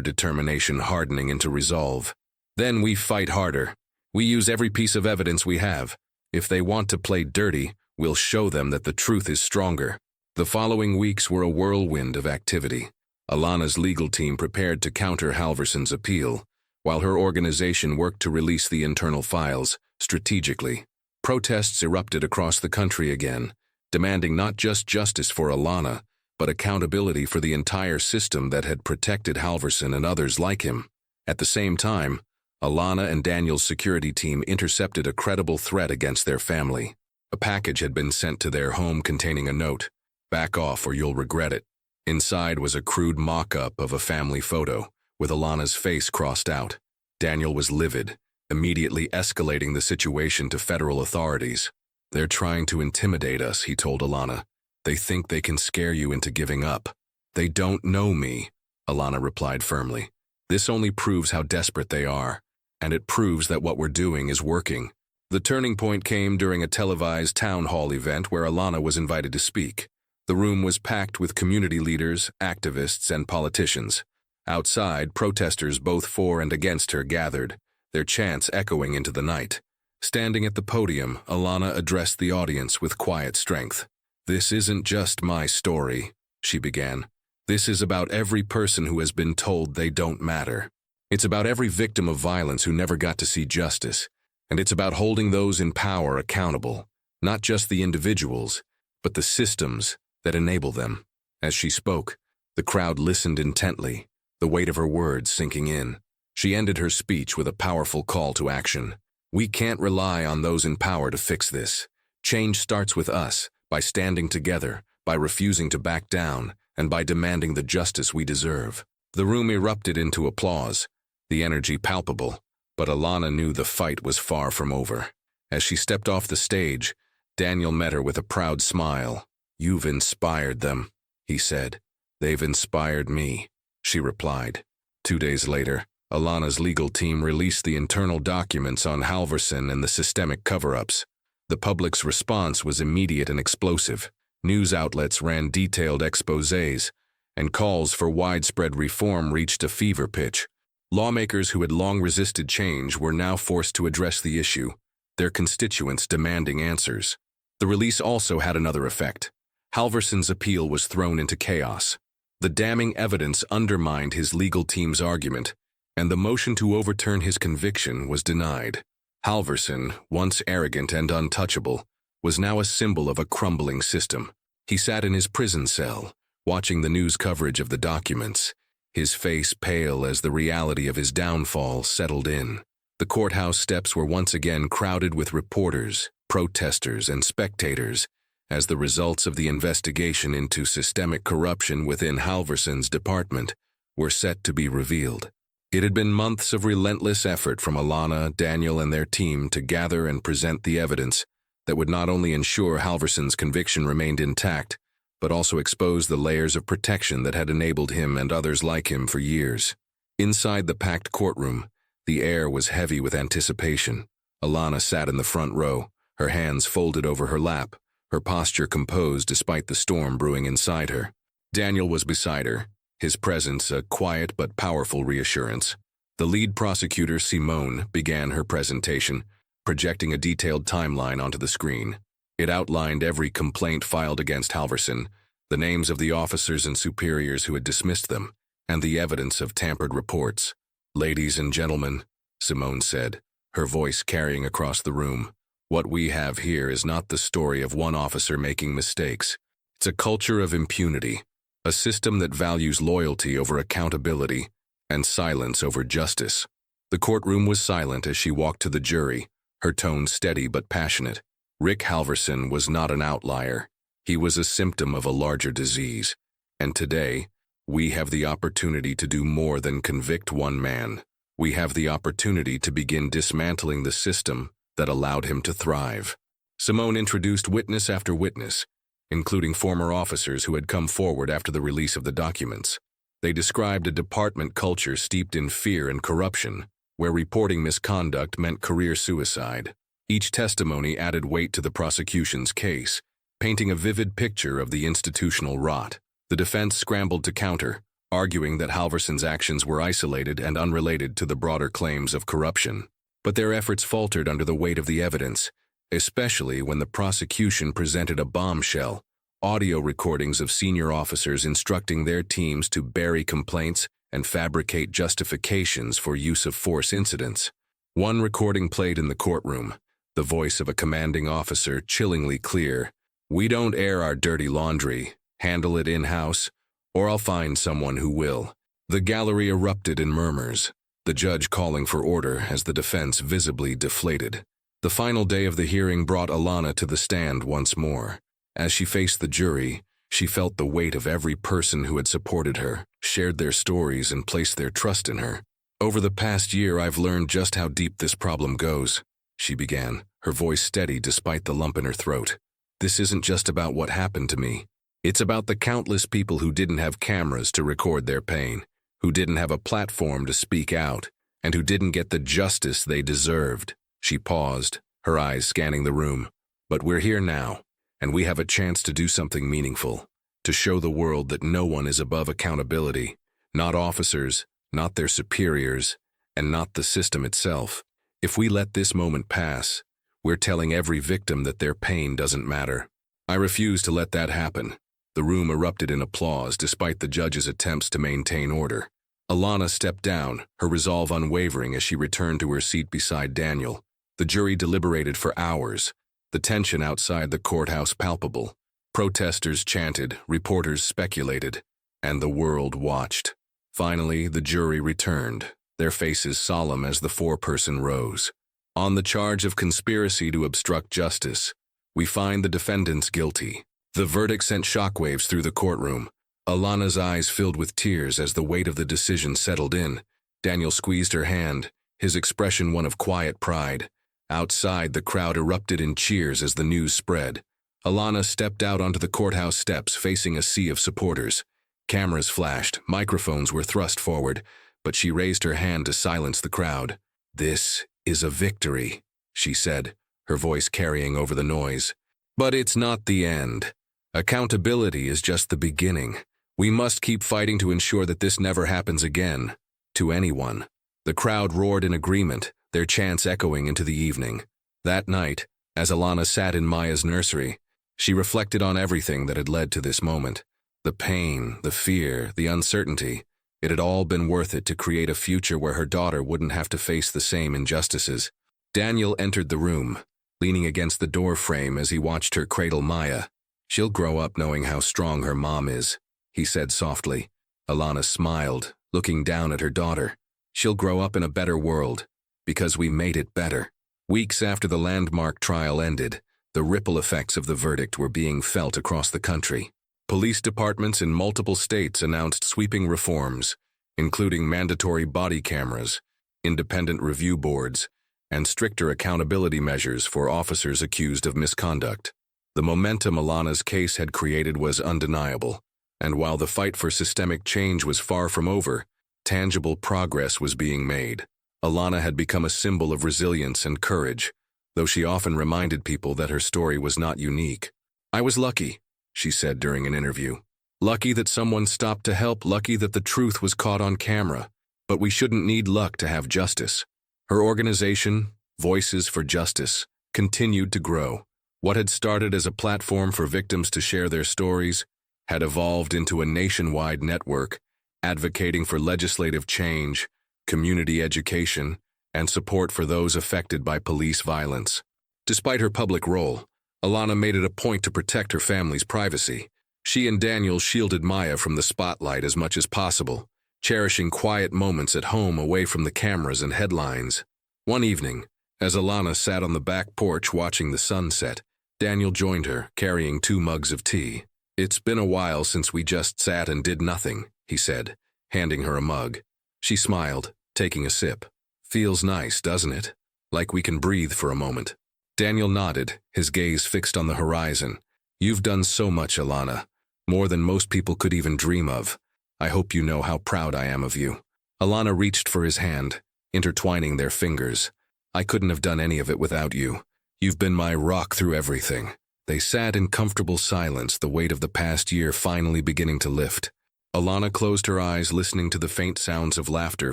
determination hardening into resolve. Then we fight harder. We use every piece of evidence we have. If they want to play dirty, we'll show them that the truth is stronger. The following weeks were a whirlwind of activity. Alana's legal team prepared to counter Halvorsen's appeal, while her organization worked to release the internal files, strategically. Protests erupted across the country again, demanding not just justice for Alana, but accountability for the entire system that had protected Halvorsen and others like him. At the same time, Alana and Daniel's security team intercepted a credible threat against their family. A package had been sent to their home containing a note. Back off or you'll regret it. Inside was a crude mock-up of a family photo, with Alana's face crossed out. Daniel was livid, immediately escalating the situation to federal authorities. They're trying to intimidate us, he told Alana. They think they can scare you into giving up. They don't know me, Alana replied firmly. This only proves how desperate they are, and it proves that what we're doing is working. The turning point came during a televised town hall event where Alana was invited to speak. The room was packed with community leaders, activists, and politicians. Outside, protesters both for and against her gathered, their chants echoing into the night. Standing at the podium, Alana addressed the audience with quiet strength. This isn't just my story, she began. This is about every person who has been told they don't matter. It's about every victim of violence who never got to see justice. And it's about holding those in power accountable, not just the individuals, but the systems that enable them. As she spoke, the crowd listened intently, the weight of her words sinking in. She ended her speech with a powerful call to action. We can't rely on those in power to fix this. Change starts with us, by standing together, by refusing to back down, and by demanding the justice we deserve. The room erupted into applause, the energy palpable, but Alana knew the fight was far from over. As she stepped off the stage, Daniel met her with a proud smile. You've inspired them, he said. They've inspired me, she replied. 2 days later, Alana's legal team released the internal documents on Halvorsen and the systemic cover-ups. The public's response was immediate and explosive. News outlets ran detailed exposés, and calls for widespread reform reached a fever pitch. Lawmakers who had long resisted change were now forced to address the issue, their constituents demanding answers. The release also had another effect. Halvorsen's appeal was thrown into chaos. The damning evidence undermined his legal team's argument, and the motion to overturn his conviction was denied. Halvorsen, once arrogant and untouchable, was now a symbol of a crumbling system. He sat in his prison cell, watching the news coverage of the documents, his face pale as the reality of his downfall settled in. The courthouse steps were once again crowded with reporters, protesters, and spectators, as the results of the investigation into systemic corruption within Halvorsen's department were set to be revealed. It had been months of relentless effort from Alana, Daniel, and their team to gather and present the evidence that would not only ensure Halvorsen's conviction remained intact, but also expose the layers of protection that had enabled him and others like him for years. Inside the packed courtroom, the air was heavy with anticipation. Alana sat in the front row, her hands folded over her lap, her posture composed despite the storm brewing inside her. Daniel was beside her, his presence a quiet but powerful reassurance. The lead prosecutor, Simone, began her presentation, projecting a detailed timeline onto the screen. It outlined every complaint filed against Halvorsen, the names of the officers and superiors who had dismissed them, and the evidence of tampered reports. "Ladies and gentlemen," Simone said, her voice carrying across the room, "what we have here is not the story of one officer making mistakes. It's a culture of impunity, a system that values loyalty over accountability and silence over justice." The courtroom was silent as she walked to the jury, her tone steady but passionate. Rick Halvorsen was not an outlier. He was a symptom of a larger disease. And today, we have the opportunity to do more than convict one man. We have the opportunity to begin dismantling the system that allowed him to thrive. Simone introduced witness after witness, including former officers who had come forward after the release of the documents. They described a department culture steeped in fear and corruption, where reporting misconduct meant career suicide. Each testimony added weight to the prosecution's case, painting a vivid picture of the institutional rot. The defense scrambled to counter, arguing that Halvorsen's actions were isolated and unrelated to the broader claims of corruption. But their efforts faltered under the weight of the evidence, especially when the prosecution presented a bombshell: audio recordings of senior officers instructing their teams to bury complaints and fabricate justifications for use of force incidents. One recording played in the courtroom, the voice of a commanding officer chillingly clear: "We don't air our dirty laundry. Handle it in-house, or I'll find someone who will." The gallery erupted in murmurs, the judge calling for order as the defense visibly deflated. The final day of the hearing brought Alana to the stand once more. As she faced the jury, she felt the weight of every person who had supported her, shared their stories, and placed their trust in her. "Over the past year, I've learned just how deep this problem goes," she began, her voice steady despite the lump in her throat. "This isn't just about what happened to me. It's about the countless people who didn't have cameras to record their pain, who didn't have a platform to speak out, and who didn't get the justice they deserved." She paused, her eyes scanning the room. "But we're here now, and we have a chance to do something meaningful, to show the world that no one is above accountability, not officers, not their superiors, and not the system itself. If we let this moment pass, we're telling every victim that their pain doesn't matter." I refuse to let that happen. The room erupted in applause despite the judge's attempts to maintain order. Alana stepped down, her resolve unwavering as she returned to her seat beside Daniel. The jury deliberated for hours, the tension outside the courthouse palpable. Protesters chanted, reporters speculated, and the world watched. Finally, the jury returned, their faces solemn as the foreperson rose. "On the charge of conspiracy to obstruct justice, we find the defendants guilty." The verdict sent shockwaves through the courtroom. Alana's eyes filled with tears as the weight of the decision settled in. Daniel squeezed her hand, his expression one of quiet pride. Outside, the crowd erupted in cheers as the news spread. Alana stepped out onto the courthouse steps, facing a sea of supporters. Cameras flashed, microphones were thrust forward, but she raised her hand to silence the crowd. "This is a victory," she said, her voice carrying over the noise. "But it's not the end. Accountability is just the beginning. We must keep fighting to ensure that this never happens again, to anyone." The crowd roared in agreement, their chants echoing into the evening. That night, as Alana sat in Maya's nursery, she reflected on everything that had led to this moment. The pain, the fear, the uncertainty. It had all been worth it to create a future where her daughter wouldn't have to face the same injustices. Daniel entered the room, leaning against the door frame as he watched her cradle Maya. "She'll grow up knowing how strong her mom is," he said softly. Alana smiled, looking down at her daughter. "She'll grow up in a better world, because we made it better." Weeks after the landmark trial ended, the ripple effects of the verdict were being felt across the country. Police departments in multiple states announced sweeping reforms, including mandatory body cameras, independent review boards, and stricter accountability measures for officers accused of misconduct. The momentum Alana's case had created was undeniable, and while the fight for systemic change was far from over, tangible progress was being made. Alana had become a symbol of resilience and courage, though she often reminded people that her story was not unique. "I was lucky," she said during an interview. "Lucky that someone stopped to help, lucky that the truth was caught on camera. But we shouldn't need luck to have justice." Her organization, Voices for Justice, continued to grow. What had started as a platform for victims to share their stories had evolved into a nationwide network, advocating for legislative change, community education, and support for those affected by police violence. Despite her public role, Alana made it a point to protect her family's privacy. She and Daniel shielded Maya from the spotlight as much as possible, cherishing quiet moments at home away from the cameras and headlines. One evening, as Alana sat on the back porch watching the sunset, Daniel joined her, carrying 2 mugs of tea. "It's been a while since we just sat and did nothing," he said, handing her a mug. She smiled, taking a sip. "Feels nice, doesn't it? Like we can breathe for a moment." Daniel nodded, his gaze fixed on the horizon. "You've done so much, Alana, more than most people could even dream of. I hope you know how proud I am of you." Alana reached for his hand, intertwining their fingers. "I couldn't have done any of it without you. You've been my rock through everything." They sat in comfortable silence, the weight of the past year finally beginning to lift. Alana closed her eyes, listening to the faint sounds of laughter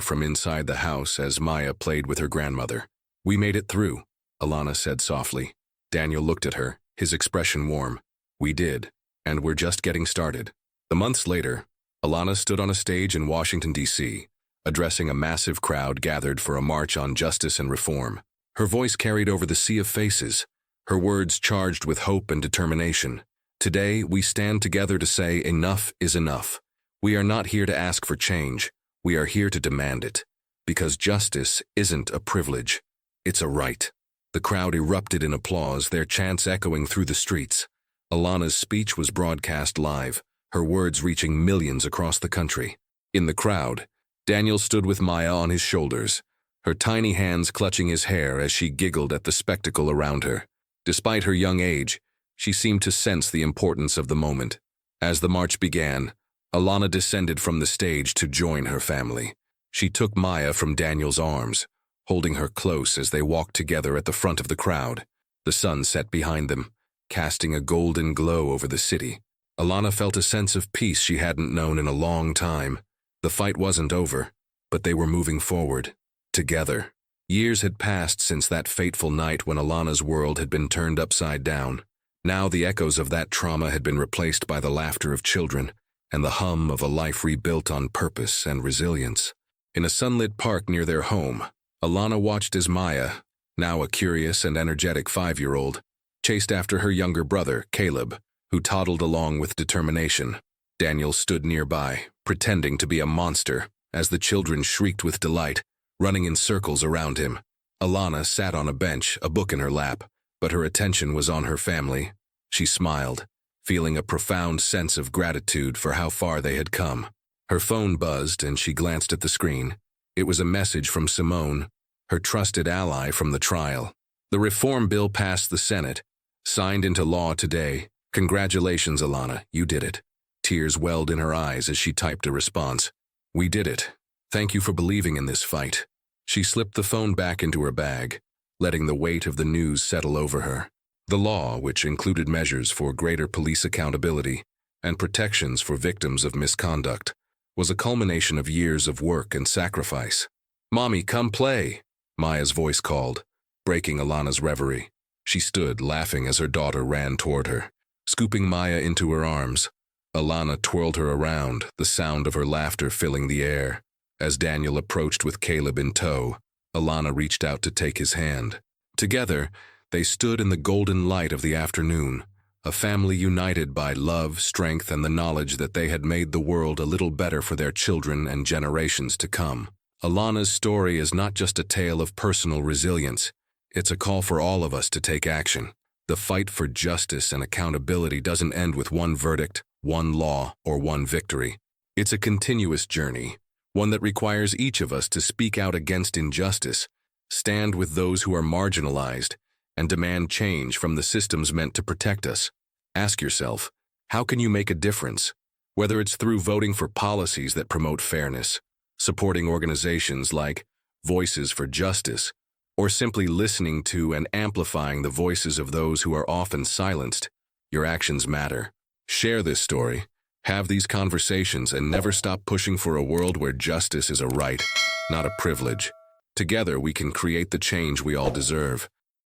from inside the house as Maya played with her grandmother. "We made it through," Alana said softly. Daniel looked at her, his expression warm. "We did, and we're just getting started." The months later, Alana stood on a stage in Washington, D.C., addressing a massive crowd gathered for a march on justice and reform. Her voice carried over the sea of faces, her words charged with hope and determination. "Today, we stand together to say enough is enough. We are not here to ask for change. We are here to demand it. Because justice isn't a privilege. It's a right." The crowd erupted in applause, their chants echoing through the streets. Alana's speech was broadcast live, her words reaching millions across the country. In the crowd, Daniel stood with Maya on his shoulders, her tiny hands clutching his hair as she giggled at the spectacle around her. Despite her young age, she seemed to sense the importance of the moment. As the march began, Alana descended from the stage to join her family. She took Maya from Daniel's arms, holding her close as they walked together at the front of the crowd. The sun set behind them, casting a golden glow over the city. Alana felt a sense of peace she hadn't known in a long time. The fight wasn't over, but they were moving forward, together. Years had passed since that fateful night when Alana's world had been turned upside down. Now the echoes of that trauma had been replaced by the laughter of children and the hum of a life rebuilt on purpose and resilience. In a sunlit park near their home, Alana watched as Maya, now a curious and energetic 5-year-old, chased after her younger brother, Caleb, who toddled along with determination. Daniel stood nearby, pretending to be a monster, as the children shrieked with delight, running in circles around him. Alana sat on a bench, a book in her lap, but her attention was on her family. She smiled, feeling a profound sense of gratitude for how far they had come. Her phone buzzed and she glanced at the screen. It was a message from Simone, her trusted ally from the trial. "The reform bill passed the Senate, signed into law today. Congratulations, Alana, you did it." Tears welled in her eyes as she typed a response. "We did it. Thank you for believing in this fight." She slipped the phone back into her bag, letting the weight of the news settle over her. The law, which included measures for greater police accountability and protections for victims of misconduct, was a culmination of years of work and sacrifice. "Mommy, come play," Maya's voice called, breaking Alana's reverie. She stood, laughing as her daughter ran toward her, scooping Maya into her arms. Alana twirled her around, the sound of her laughter filling the air. As Daniel approached with Caleb in tow, Alana reached out to take his hand. Together, they stood in the golden light of the afternoon, a family united by love, strength, and the knowledge that they had made the world a little better for their children and generations to come. Alana's story is not just a tale of personal resilience. It's a call for all of us to take action. The fight for justice and accountability doesn't end with one verdict, one law, or one victory. It's a continuous journey, one that requires each of us to speak out against injustice, stand with those who are marginalized, and demand change from the systems meant to protect us. Ask yourself, how can you make a difference? Whether it's through voting for policies that promote fairness, supporting organizations like Voices for Justice, or simply listening to and amplifying the voices of those who are often silenced, your actions matter. Share this story, have these conversations, and never stop pushing for a world where justice is a right, not a privilege. Together, we can create the change we all deserve.